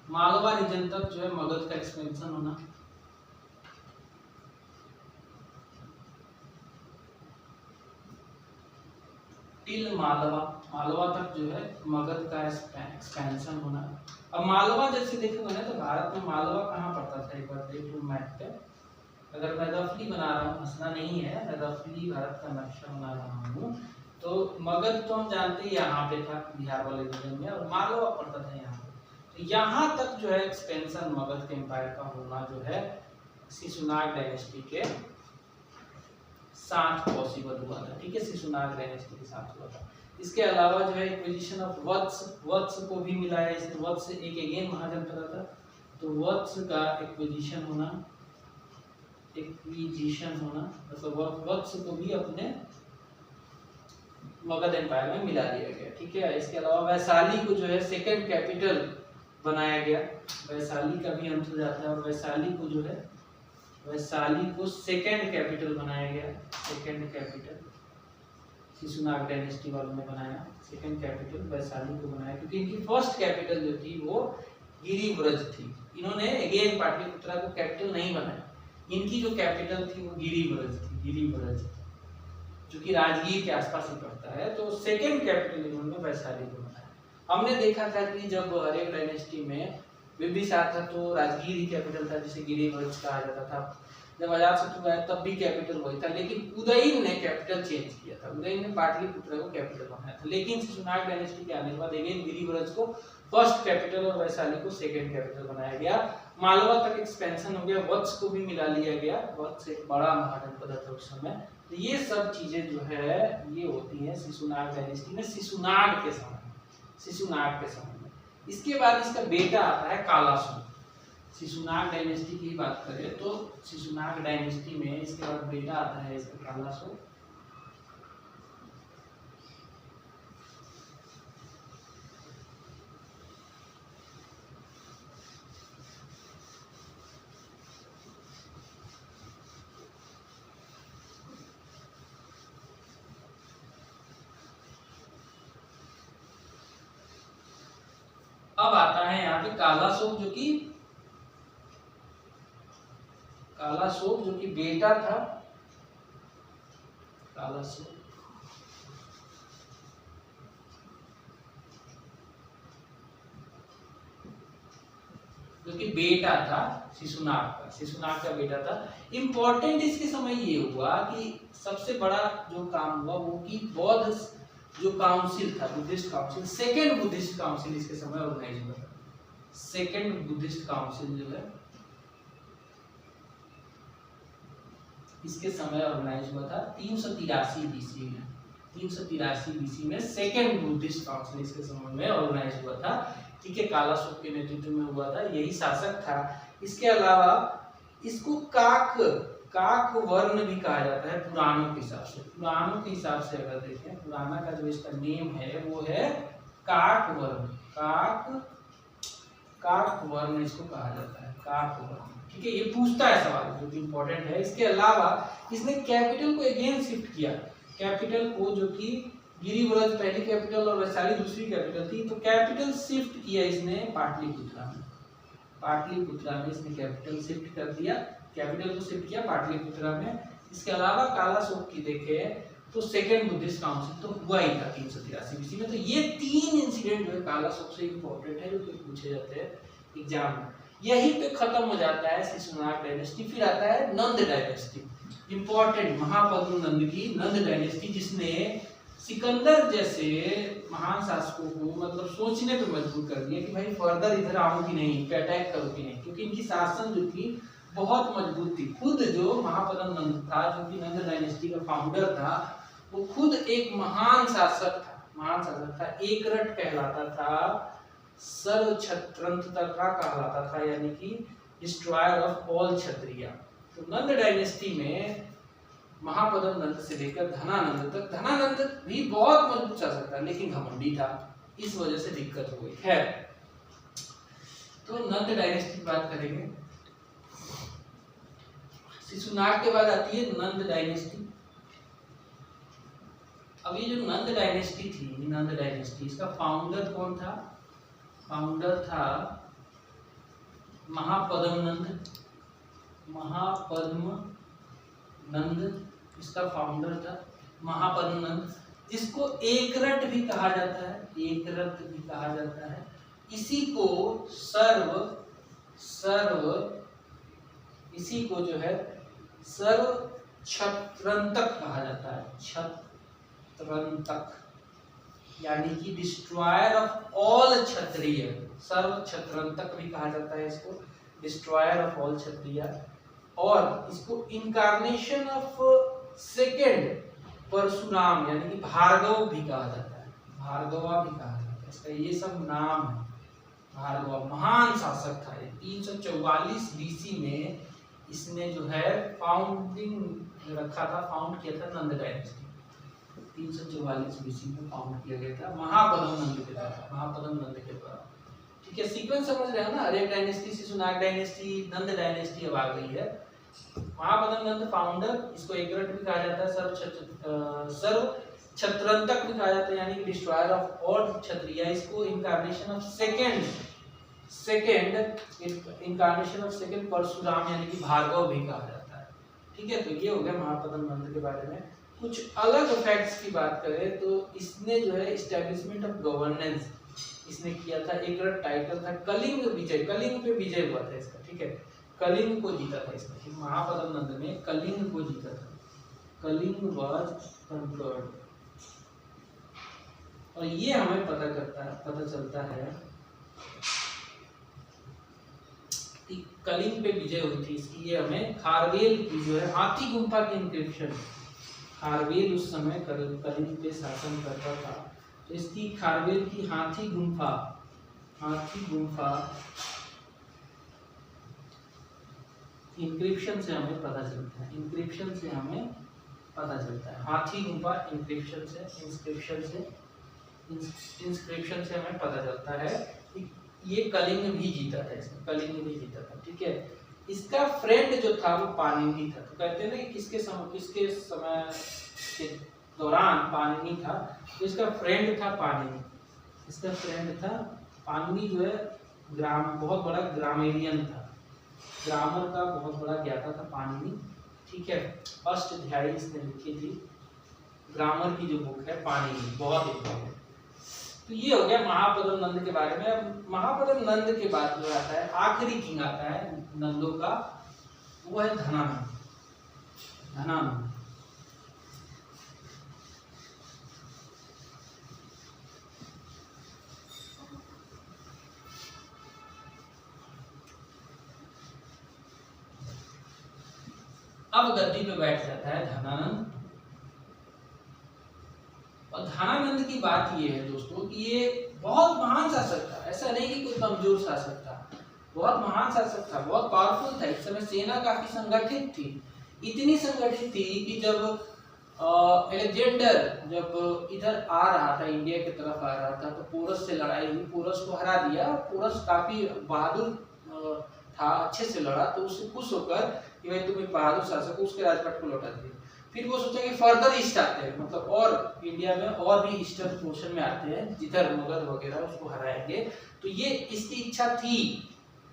मालवा रीजन तक जो है मगध का एक्सपेंशन होना। टिल मालवा तक जो है मगध का एक्सपेंशन होना। अब मालवा जैसे देखोगे ना तो भारत में मालवा कहाँ पड़ता था, एक बार देख लो मैप पे। अगर मैं रफली बना रहा हूँ, हंसना नहीं है, मैं रफली भारत का नक्शा बना रहा हूँ, तो मगध तो हम जानते हैं यहाँ पे था, बिहार वाले रीजन में, और मालवा पड़ता था यहाँ पे। तो यहाँ तक जो है एक्सपेंशन मगध के एम्पायर का होना जो है शिशुनाग डायनेस्टी के साथ पॉसिबल हुआ था। ठीक है, शिशुनाग डायनेस्टी के साथ हुआ था। इसके अलावा जो है एक्विजिशन ऑफ वत्स को भी मिलाया इसने। वत्स एक अगेन महाजनपद था, तो वत्स का एक्विजिशन होना मतलब वत्स को भी अपने मगध एम्पायर में मिला दिया गया। ठीक है, इसके अलावा वैशाली को जो है सेकंड कैपिटल बनाया गया। वैशाली का भी अंत हो जाता है और वैशाली को सेकंड कैपिटल बनाया गया। सेकंड कैपिटल शिशुनाग डायनेस्टी वालों ने बनाया, सेकंड कैपिटल वैशाली को बनाया, क्योंकि इनकी फर्स्ट कैपिटल जो थी वो गिरिव्रज थी। इन्होंने अगेन पाटलिपुत्रा को कैपिटल नहीं बनाया, इनकी जो कैपिटल थी वो गिरिव्रज जो कि राजगीर के आसपास ही पड़ता है। तो सेकंड कैपिटल इन्होंने वैशाली को बनाया। हमने देखा था कि जब हरेक डायनेस्टी में बिंबिसार था तो राजगीर ही कैपिटल था, जिसे गिरिव्रज कहा जाता था। जब अजातशत्रु आया तब भी कैपिटल वही था, लेकिन उदयन ने कैपिटल चेंज किया था। उदयन ने पाटलिपुत्र को कैपिटल बनाया था, लेकिन शिशुनाग डायनेस्टी के आने के बाद अगेन गिरिव्रज को फर्स्ट कैपिटल और वैशाली को सेकंड कैपिटल बनाया गया। मालवा तक एक्सपेंशन हो गया, वत्स को भी मिला लिया गया। वत्स एक बड़ा महाजनपद था उस समय। तो ये सब चीजें जो है ये होती हैं शिशुनाग डायनेस्टी में, शिशुनाग के समय में। इसके बाद इसका बेटा आता है कालासुर। शिशुनाग डायनेस्टी की बात करें तो शिशुनाग डायनेस्टी में इसके बाद बेटा आता है इसका कालासुर। अब आता है यहाँ पे कालासोक जो कि बेटा था। कालासोक जो कि बेटा था शिशुनाग का बेटा था। इंपॉर्टेंट इसके समय ये हुआ कि सबसे बड़ा जो काम हुआ वो कि बौद्ध जो काउंसिल था, Buddhist council, second Buddhist council इसके समय ऑर्गेनाइज हुआ था। सेकेंड बुद्धिस्ट काउंसिल जो है इसके समय ऑर्गेनाइज हुआ था 383 बीसी में। 383 बीसी में सेकेंड बुद्धिस्ट काउंसिल इसके समय में ऑर्गेनाइज हुआ था। ठीक है, कालासुक के नेतृत्व में हुआ था, यही शासक था। इसके अलावा इसको काक वर्ण भी कहा जाता है पुराणों के हिसाब से। पुराणों के हिसाब से अगर देखें, पुराना का जो इसका नेम है वो है काक वर्ण इसको कहा जाता है, काक वर्ण। ठीक है, ये पूछता है सवाल जो कि इंपॉर्टेंट है। इसके अलावा इसने कैपिटल को अगेन शिफ्ट किया, कैपिटल को जो कि गिरिव्रज पहली कैपिटल और वैशाली दूसरी कैपिटल थी, तो कैपिटल शिफ्ट किया इसने पाटलिपुत्रा में इसने कैपिटल शिफ्ट कर दिया, कैपिटल को शिफ्ट किया पाटलिपुत्रा में। इसके अलावा कालासोक की देखे तो सेकेंड बुद्धिस्ट काउंसिल तो हुआ ही था 383 BC में। तो ये 3 इंसिडेंट जो है काला सबसे इम्पोर्टेंट है, जो कि पूछे जाते हैं एग्जाम में। यहीं पे खत्म हो जाता है शिशुनाग डायनेस्टी, फिर आता है नंद डायनेस्टी। इंपॉर्टेंट महापद्म नंद की नंद डायनेस्टी, जिसने सिकंदर जैसे महान शासकों को मतलब सोचने पे मजबूर कर दिया कि भाई फर्दर इधर आऊं कि नहीं, पे अटैक करूं कि नहीं, क्योंकि इनकी शासन जो थी बहुत मजबूत थी। खुद जो महापद्म नंद था, जो कि नंद डायनेस्टी का फाउंडर था, वो खुद एक महान शासक था, एकरट कहलाता था, सर्वक्षत्रंतका कहलाता था, यानी कि डिस्ट्रॉयर ऑफ ऑल क्षत्रिय। तो नंद डायनेस्टी में महापद्म नंद से लेकर धनानंद तक, धनानंद भी बहुत मजबूत शासक था लेकिन घमंडी था, इस वजह से दिक्कत हो गई है। तो नंद डायनेस्टी की बात करेंगे। शिशुनाग के बाद आती है नंद डायनेस्टी। अब ये जो नंद डायनेस्टी थी, नंद डायनेस्टी, इसका फाउंडर कौन था? फाउंडर था महापद्म नंद। महापद्म नंद इसका फाउंडर था, महापद्म नंद, जिसको एकरट भी कहा जाता है, एकरट भी कहा जाता है। इसी को इसी को जो है सर्व क्षत्रंतक कहा जाता है, क्षत्रंतक, यानी कि डिस्ट्रॉयर ऑफ ऑल क्षत्रिय। सर्व क्षत्रंतक भी कहा जाता है इसको, डिस्ट्रॉयर ऑफ ऑल क्षत्रिय। और इसको इनकारनेशन ऑफ सेकेंड परशुराम यानी कि भार्गव भी कहा जाता है, भार्गवा भी कहा जाता है, इसका ये सब नाम है। भार्गवा महान शासक था, 344 BC में इसने जो है फाउंडिंग रखा था, फाउंड किया था नंद डायनेस्टी। 344 BC में फाउंड किया गया था महापद्म नंद के द्वारा, महापद्म नंद के द्वारा। ठीक है, सीक्वेंस समझ रहे हो ना? अरेब डायनेस्टी, शिशुनाग डायनेस्टी, नंद डायनेस्टी अब आ गई है। महापद्म नंद फाउंडर, इसको एकरट भी कहा जाता है, सर्व क्षत्रंतक भी कहा जाता है, यानी कि डिस्ट्रॉयर ऑफ ऑल क्षत्रिय। इसको इनकारनेशन ऑफ सेकंड परशुराम यानी कि भार्गव भी कहा जाता है। ठीक है, तो ये हो गया महापद्म नंद के बारे में। कुछ अलग फैक्ट्स की बात करें तो इसने जो है एस्टैब्लिशमेंट ऑफ गवर्नेंस इसने किया था। एकरट टाइटल था कलिंग विजय, कलिंग पे विजय हुआ था इसका। ठीक है, कलिंग को जीता था इसने, महापद्म नंद ने कलिंग को जीता था, कलिंग वाज कंक्वर्ड। और ये हमें पता चलता है कि कलिंग पे विजय हुई थी इसकी। ये हमें खारवेल की जो है हाथी गुम्फा की इंक्रिप्शन, खारवेल उस समय कलिंग पे शासन करता था, तो इसकी खारवेल की हाथी गुम्फा इंक्रिप्शन से हमें पता चलता है, इंक्रिप्शन से हमें पता चलता है, हाथी गुम्फा इंक्रिप्शन से हमें पता चलता है कि ये कलिंग भी जीता था, इसने कलिंग भी जीता था। ठीक है, इसका फ्रेंड जो था वो पाणिनि था। तो कहते हैं ना कि किसके समय के दौरान पाणिनि था, तो इसका फ्रेंड था पाणिनि। इसका फ्रेंड था पाणिनि, जो है बहुत बड़ा ग्रामेरियन था, ग्रामर का बहुत बड़ा ज्ञाता था पाणिनि। ठीक है, अष्टाध्यायी इसने लिखी थी, ग्रामर की जो बुक है पाणिनि, बहुत इंपॉर्टेंट। तो ये हो गया महापद्म नंद के बारे में। महापद्म नंद के बाद जो आता है आखिरी किंग आता है नंदों का, वो है धनानंद। अब गद्दी पे बैठ जाता है धनानंद। और धनानंद की बात ये है दोस्तों कि ये बहुत महान शासक था, ऐसा नहीं कि कोई कमजोर शासक था, बहुत महान शासक था, बहुत पावरफुल था। इस समय सेना काफी संगठित थी, इतनी संगठित थी कि जब अलेक्जेंडर जब इधर आ रहा था, इंडिया की तरफ आ रहा था, तो पोरस से लड़ाई हुई, पोरस को हरा दिया। पोरस काफी बहादुर था, अच्छे से लड़ा, तो उससे खुश होकर कि भाई तुम एक बहादुर शासक हो, उसके राजपाट को लौटा दिया। फिर वो सोचा कि फर्दर ईस्ट आते हैं, मतलब और इंडिया में और भी ईस्टर्न पोर्शन में आते हैं, जिधर मुगल वगैरह उसको हराएंगे। तो ये इसकी इच्छा थी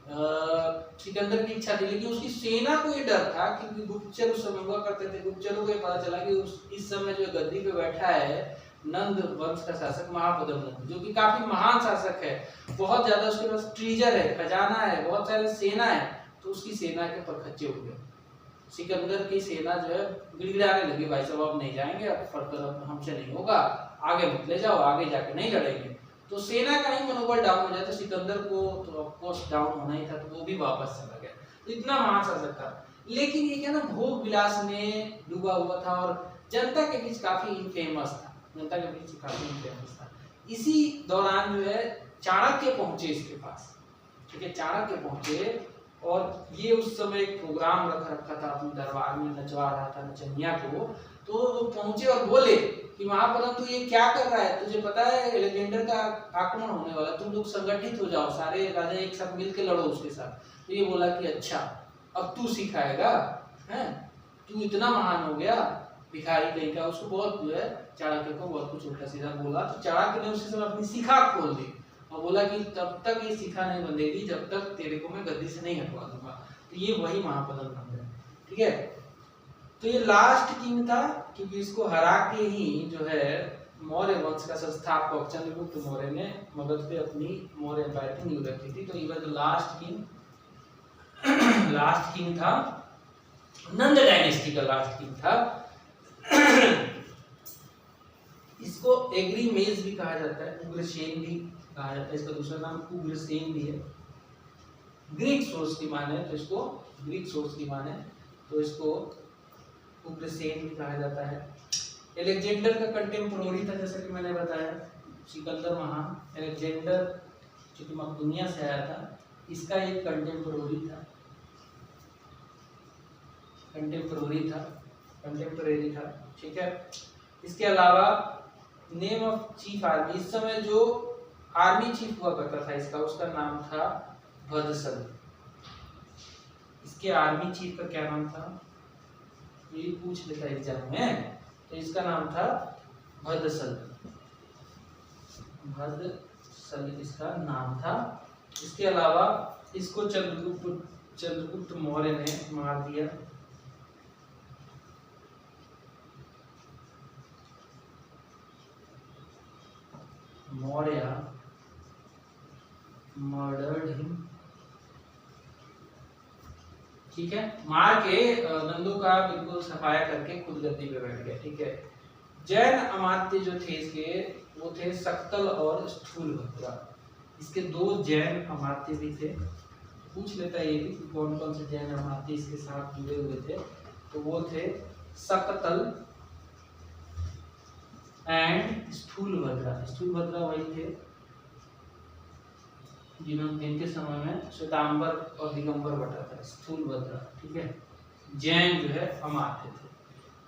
सिकंदर की इच्छा थी, लेकिन उसकी सेना को ये डर था क्योंकि गुप्तचर उस समय हुआ करते थे। गुप्तचरों को ये पता चला कि इस समय जो गद्दी पे बैठा है नंद वंश का शासक महापद्म नंद, जो कि काफी महान शासक है, बहुत ज्यादा उसके पास ट्रीजर है, खजाना है, बहुत सारी सेना है। तो उसकी सेना के परखच्चे हो गए। सिकंदर की सेना जो है गिड़गिड़ाने लगी, भाई साहब अब नहीं जाएंगे, अब फर्दर अब हमसे नहीं होगा, आगे मत ले जाओ, आगे जाके नहीं लड़ेंगे। तो सेना का ही मनोबल डाउन हो जाए, तो सिकंदर को तो ऑफ कोर्स डाउन होना ही था, तो वो भी वापस चला गया। तो इतना महान शासक था, लेकिन ये क्या ना भोग विलास में डूबा हुआ था और जनता के बीच काफी इनफेमस था, जनता के बीच काफी इनफेमस था। इसी दौरान जो है चाणक्य पहुंचे इसके पास, ठीक है, चाणक्य पहुंचे और ये उस समय एक प्रोग्राम रखा था अपने दरबार में, नचवा रहा था नचनिया को। तो वो पहुंचे और बोले कि महापद्म तू ये क्या कर रहा है, तुझे पता है अलेक्जेंडर का आक्रमण होने वाला, तुम लोग संगठित हो जाओ, सारे राजा एक साथ मिलकर लड़ो उसके साथ। तो ये बोला कि अच्छा अब तू सिखाएगा, हैं तू इतना महान हो गया, भिखारी कहीं का। उसको बहुत जो है चाणक्य को बहुत कुछ उल्टा सीधा बोला। तो चाणक्य ने उसी समय अपनी शिखा खोल दी और बोला कि तब तक ये शिखा नहीं बंधेगी जब तक तेरे को मैं गद्दी से नहीं हटवा दूंगा। तो ये वही महापद्म नंद है, ठीक है। तो ये लास्ट किंग था, क्योंकि इसको हरा के ही जो है मौर्य वंश का संस्थापक चंद्रगुप्त मौर्य ने मगध पे अपनी मौर्य एम्पायर की नींव रखी थी। तो ये was the last king, last king था, नंद डायनेस्टी का लास्ट किंग था। इसको एग्रीमेज भी कहा जाता है, उग्रसेन भी कहा जाता है, इसका दूसरा नाम उग्रसेन भी है। ग्रीक सोर्स की माने तो इसको, ग्रीक सोर्स की माने तो इसको उग्रसेन भी कहा जाता है। अलेक्जेंडर का कंटेम्पोररी था, जैसा कि मैंने बताया, सिकंदर महान, अलेक्जेंडर जो कि मकदूनिया से आया था, इसका एक कंटेम्पोररी था, कंटेम्पोररी था, ठीक है। इसके अलावा नेम ऑफ चीफ आर्मी, इस समय जो आर्मी चीफ हुआ करता था इसका, उसका नाम था भद्रसल। इसके आर्मी चीफ का क्या नाम था, ये पूछ लेता एग्जाम में, तो इसका नाम था भद्रसल, भद्रसल इसका नाम था। इसके अलावा इसको चंद्रगुप्त मौर्य ने मार दिया। मौर्य मर्डर्ड हिम, ठीक है, मार के नंदू का बिल्कुल सफाया करके खुद गद्दी पे बैठ गया, ठीक है। जैन अमात्य जो थे इसके, वो थे सक्तल और स्थूलभद्रा। इसके दो जैन अमात्य भी थे, पूछ लेता है ये भी कि कौन कौन से जैन अमात्य इसके साथ जुड़े हुए थे। तो वो थे सक्तल एंड स्थूलभद्रा। स्थूलभद्रा वही थे जिनके समय में श्वेतांबर और दिगंबर बटा था, स्थूलभद्रा, ठीक है। जैन जो है अमात्य थे।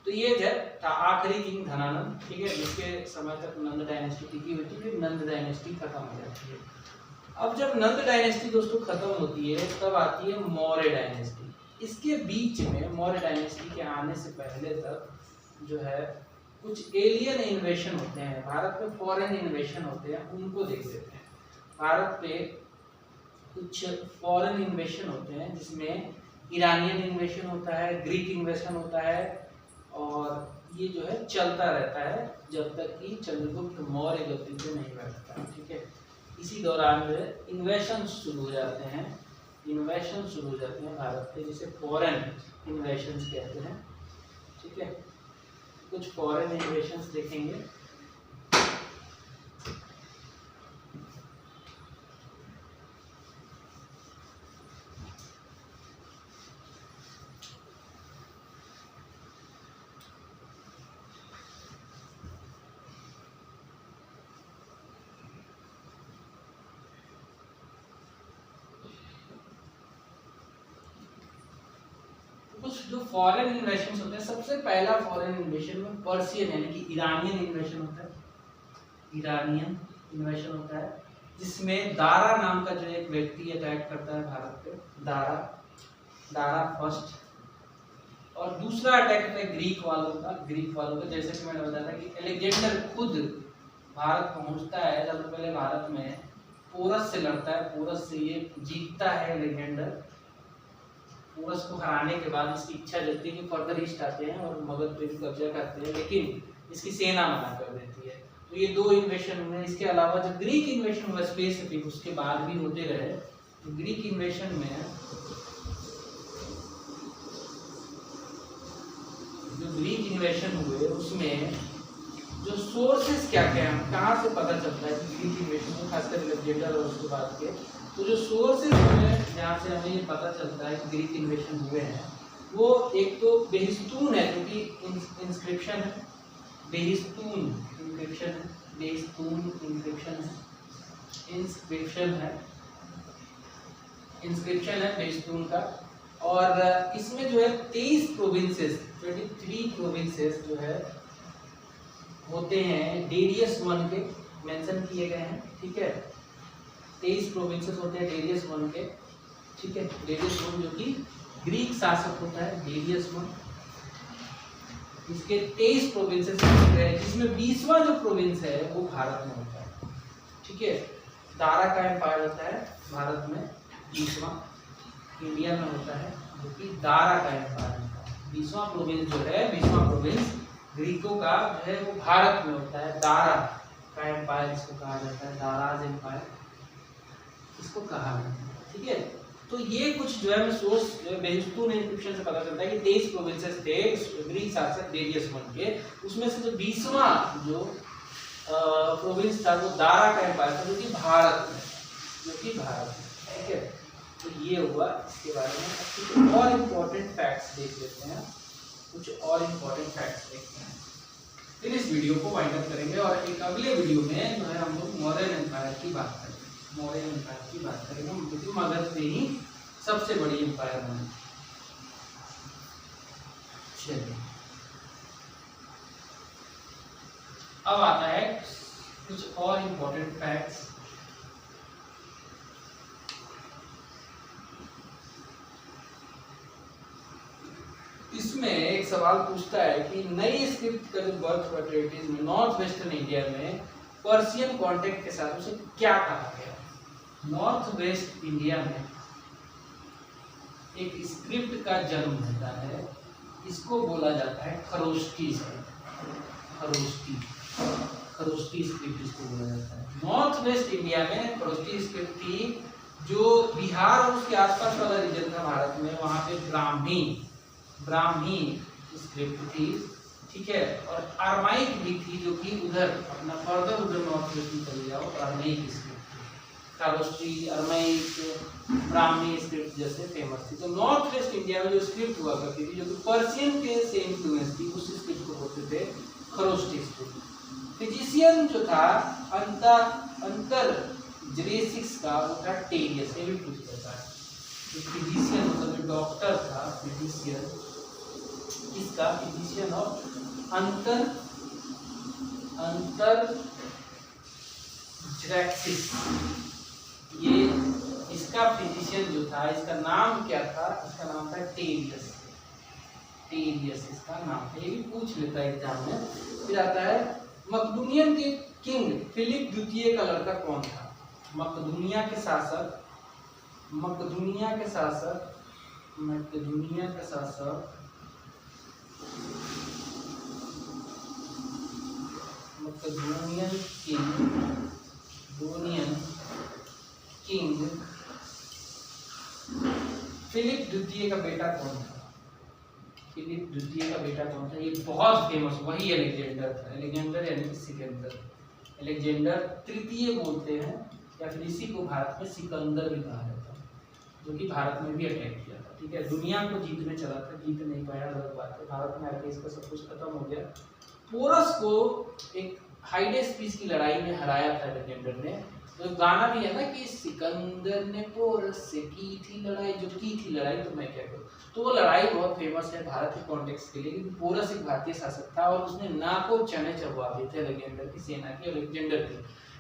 तो ये था आखिरी किंग धनानंद, ठीक है, जिसके समय तक नंद डायनेस्टी टिकी हुई थी, फिर नंद डायनेस्टी खत्म हो जाती है। अब जब नंद डायनेस्टी दोस्तों खत्म होती है, तब आती है मौर्य डायनेस्टी। इसके बीच में मौर्य डायनेस्टी के आने से पहले तक जो है कुछ एलियन इन्वेशन होते हैं, भारत में फॉरेन इन्वेशन होते हैं, उनको देख लेते हैं। भारत पे कुछ फॉरेन इन्वेशन होते हैं, जिसमें ईरानियन इन्वेशन होता है, ग्रीक इन्वेशन होता है, और ये जो है चलता रहता है जब तक कि चंद्रगुप्त मौर्य गद्दी पे नहीं बैठता, ठीक है। इसी दौरान जो है इन्वेशन शुरू हो जाते हैं, इन्वेशन शुरू हो जाते हैं भारत पे, जिसे फॉरेन इन्वेशन कहते हैं, ठीक है। कुछ फॉरेन इन्वेशन देखेंगे। कुछ जो फॉरेन इन्वेशन होते हैं, सबसे पहला फॉरेन इन्वेशन में पर्शियन यानी कि ईरानियन इन्वेशन होता है, ईरानियन इन्वेशन होता है, जिसमें दारा नाम का जो एक व्यक्ति अटैक करता है भारत पे, दारा फर्स्ट। और दूसरा अटैक होता है ग्रीक वालों का, जैसे कि मैंने बताया था कि अलेक्जेंडर खुद भारत पहुंचता है। सबसे पहले भारत में पोरस से लड़ता है, पोरस से ये जीतता है अलेक्जेंडर। पोरस को हराने के बाद इसकी इच्छा जलती है कि फर्दर ईस्ट आते हैं और मगध पे भी कब्जा करते हैं, लेकिन इसकी सेना मना कर देती है। तो ये दो इन्वेशन हुए। इसके अलावा जो ग्रीक इन्वेशन हुआ स्पेसिफिक, उसके बाद भी होते रहे। तो ग्रीक इन्वेशन में जो ग्रीक इन्वेशन हुए उसमें जो सोर्सेस क्या क्या हैं, कहाँ से पता चलता है कि ग्रीक इन्वेशन में खासकर अलेक्जेंडर और उसके बाद के तो जो सोर्सेस हुए जहाँ से हमें ये पता चलता है कि ग्रीक इन्वेशन हुए हैं, वो एक तो बेहिस्तून है जो कि इंस्क्रिप्शन है, बेहिस्तून इंस्क्रिप्शन है, बेहिस्तून इंस्क्रिप्शन है, इंस्क्रिप्शन है बेहिस्तून का। और इसमें जो है 23 प्रोविंसेस 23 प्रोविंसेस जो है होते हैं डेरियस वन के मेंशन किए गए हैं, ठीक है। 23 प्रोविंसेस होते हैं डेरियस वन के, ठीक है। डेरियस वन जो कि ग्रीक शासक होता है, डेरियस वन। इसके 23 प्रोविंसेस हैं, जिसमें 20वां जो प्रोविंस है वो भारत में होता है, ठीक है। दारा का एम्पायर होता है भारत में, 20वां इंडिया में होता है जो कि दारा का एम्पायर होता है। 20वां प्रोविंस जो है, 20वां प्रोविंस ग्रीकों का जो है वो भारत में होता है। दारा का एम्पायर इसको कहा जाता है, दाराज एम्पायर इसको कहा जाता है, ठीक है। तो ये कुछ जो है सोर्स बेहिस्तून इंस्क्रिप्शन से पता चलता है कि 23 प्रोविंसेस थे ग्रीक शासक डेरियस वन के, उसमें से जो 20वां जो प्रोविंस था वो दारा का एम्पायर था जो कि भारत में, ठीक है। तो ये हुआ इसके बारे में। कुछ और इम्पोर्टेंट फैक्ट्स देख लेते हैं, कुछ और इम्पोर्टेंट फैक्ट्स देखते हैं, फिर इस वीडियो को वाइंड अप करेंगे और एक अगले वीडियो में जो है हम लोग मौर्यन एम्पायर की बात करेंगे। मौर्यन एम्पायर की बात करेंगे क्योंकि मगध से ही सबसे बड़ी एम्पायर बनी। चलिए अब आता है कुछ और इम्पोर्टेंट फैक्ट्स। इसमें एक सवाल पूछता है कि नई स्क्रिप्ट का जो बर्थ हुआ ट्रेडिस में नॉर्थ वेस्टर्न इंडिया में पर्शियन कॉन्टेक्ट के साथ उसे क्या कहा गया। नॉर्थ वेस्ट इंडिया में एक स्क्रिप्ट का जन्म होता है, इसको बोला जाता है खरोष्टी स्क्रिप्ट। खरोष्टी स्क्रिप्ट इसको बोला जाता है। नॉर्थ वेस्ट इंडिया में खरोष्टी स्क्रिप्ट थी। जो बिहार और उसके आसपास वाला रीजन था भारत में, वहां पे ब्राह्मी स्क्रिप्ट थी, ठीक है। और अरमाइक भी थी जो कि उधर अपना फर्दर उधर नॉर्थ वेस्ट में चले जाओ, अरमाइक स्क्रिप्ट थी। खारोष्टी, अरमाइक, ब्राह्मी स्क्रिप्ट जैसे फेमस थी। तो नॉर्थ वेस्ट इंडिया में जो स्क्रिप्ट हुआ करती थी जो कि पर्शियन के से इन्फ्लुएंस थी, उस स्क्रिप्ट को बोलते थे खरोष्टी स्क्रिप्ट। फिजिशियन जो था अंतर जेरेसिक्स का वो था टेरियस। ये भी पूछ लेता है फिजिशियन मतलब जो डॉक्टर था, फिजिशियन किसका, फिजिशियन ऑफ अंतर जेरेसिक्स। ये इसका फिजिशियन जो था, इसका नाम क्या था, इसका नाम था टेरियस। इसका नाम था, ये भी पूछ लेता है एग्जाम में। फिर आता है मकदूनियन के किंग फिलिप द्वितीय का लड़का कौन था। मकदूनिया के शासक किंग फिलिप द्वितीय का बेटा कौन था। ये बहुत फेमस, वही अलेक्जेंडर था। अलेक्जेंडर यानी कि सिकंदर, अलेक्जेंडर तृतीय बोलते हैं, या फिर इसी को भारत में सिकंदर भी कहा जाता है, जो कि भारत में भी अटैक किया था, ठीक है। दुनिया को जीतने चला था, जीत नहीं पाया, अलग बात है। भारत में आके इसका सब कुछ खत्म हो गया। पोरस को एक हाइडेस पीस की लड़ाई में हराया था अलेक्जेंडर ने। तो गाना भी है ना कि सिकंदर ने पोरस से की थी लड़ाई, तो मैं क्या करूं। तो वो लड़ाई बहुत फेमस है भारत के कॉन्टेक्स्ट के लिए, क्योंकि पोरस एक भारतीय शासक था और उसने नाको चने चबवा दिए थे अलेक्जेंडर की सेना की।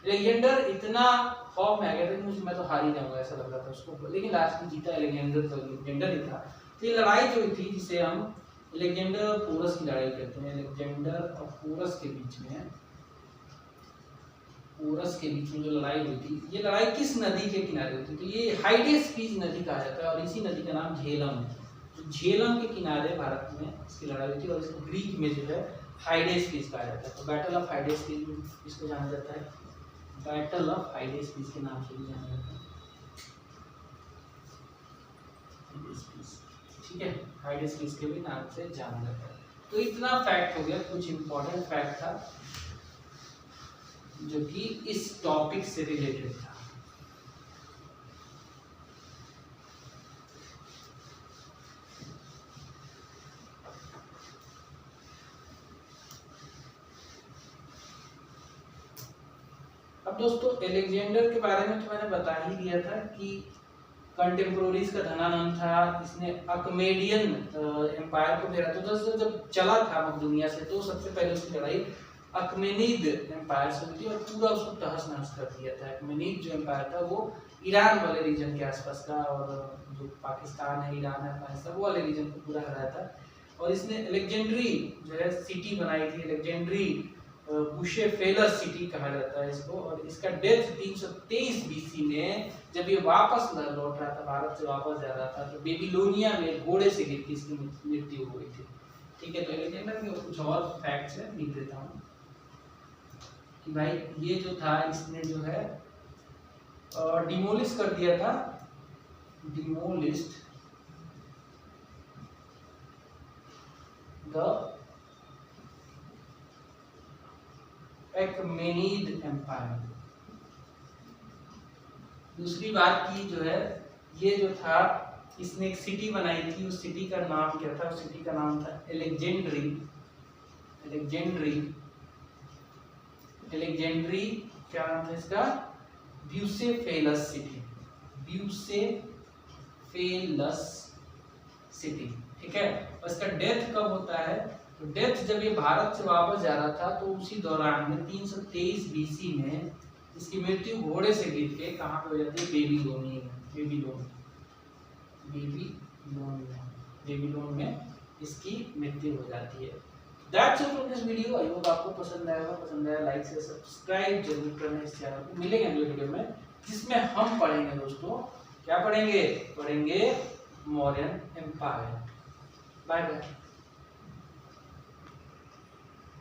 अलेक्जेंडर इतना खौफ में आ गया था कि मैं तो हार ही जाऊंगा, ऐसा लग रहा था उसको, लेकिन लास्ट में जीता अलेक्जेंडर, तो अलेक्जेंडर ही था। तो ये लड़ाई जो थी जिसे हम अलेक्जेंडर और पोरस की लड़ाई कहते हैं, अलेक्जेंडर और पोरस के बीच में पोरस के बीच में जो लड़ाई हुई थी, ये लड़ाई किस नदी के किनारे हुई थी? तो ये हाइडेस्पीस नदी कहा जाता है और इसी नदी का नाम झेलम है। तो झेलम के किनारे भारत में इसकी लड़ाई हुई थी और इसको ग्रीक में जो है हाइडेस्पीस कहा जाता है। तो बैटल ऑफ हाइडेस्पीस इसको जाना जाता है, बैटल ऑफ हाइडेस्पीस के नाम से भी जाना जाता है। ठीक है, हाइडेस्पीस के भी नाम से जाना जाता है। तो इतना फैक्ट हो गया, कुछ इंपॉर्टेंट फैक्ट था जो कि इस टॉपिक से रिलेटेड था। अब दोस्तों एलेक्जेंडर के बारे में तो मैंने बता ही दिया था कि कंटेम्पोररीज का धनानंद था, इसने अकमेडियन एम्पायर को घेरा। तो दोस्तों जब चला था दुनिया से तो सबसे पहले उसकी लड़ाई अकमेनिद एम्पायर से हुई थी और पूरा उसको तहस नहस कर दिया था। अकमेनिद जो एम्पायर था वो ईरान वाले रीजन के आसपास का, और जो पाकिस्तान है, ईरान है, अफगानिस्तान, वो वाले रीजन को पूरा हराया था। और इसने एलेक्जेंड्री जो है सिटी बनाई थी, एलेक्जेंड्री बुशेफेलस सिटी कहा जाता है इसको। और इसका डेथ 323 बीसी में जब ये वापस लौट रहा था, भारत से वापस जा रहा था, तो बेबीलोनिया में घोड़े से गिर के इसकी मृत्यु हो गई थी। ठीक है, तो एलेक्जेंडर के कुछ और फैक्ट्स है, लिख देता हूँ कि भाई ये जो था इसने जो है डिमोलिश कर दिया था, डिमोलिश्ड द अकमेनिड एम्पायर। दूसरी बात की जो है, ये जो था इसने एक सिटी बनाई थी, उस सिटी का नाम क्या था? उस सिटी का नाम था एलेक्जेंड्री। एलेक्जेंड्री, एलेक्जेंड्री क्या नाम था इसका? ब्यूसेफेलस सिटी, ब्यूसेफेलस सिटी। ठीक है, और इसका डेथ कब होता है? तो डेथ जब ये भारत से वापस जा रहा था तो उसी दौरान में 323 बीसी में इसकी मृत्यु घोड़े से गिर के कहाँ पे हो जाती है? बेबीलोन में इसकी मृत्यु हो जाती है। That's all from this video। I hope आपको पसंद आएगा, पसंद आया लाइक से सब्सक्राइब जरूर करना इस चैनल को। मिलेंगे अगले वीडियो में जिसमें हम पढ़ेंगे दोस्तों, क्या पढ़ेंगे? पढ़ेंगे मौर्यन एम्पायर। Bye bye.